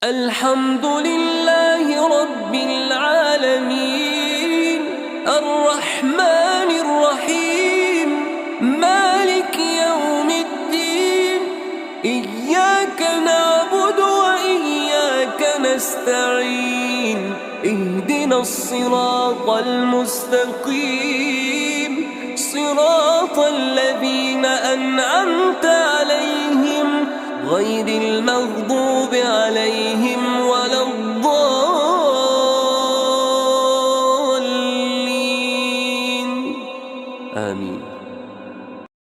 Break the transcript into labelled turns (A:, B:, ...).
A: الحمد لله رب العالمين الرحمن الرحيم مالك يوم الدين إياك نعبد وإياك نستعين اهدنا الصراط المستقيم صراط الذين أنعمت عليهم غير المغضوب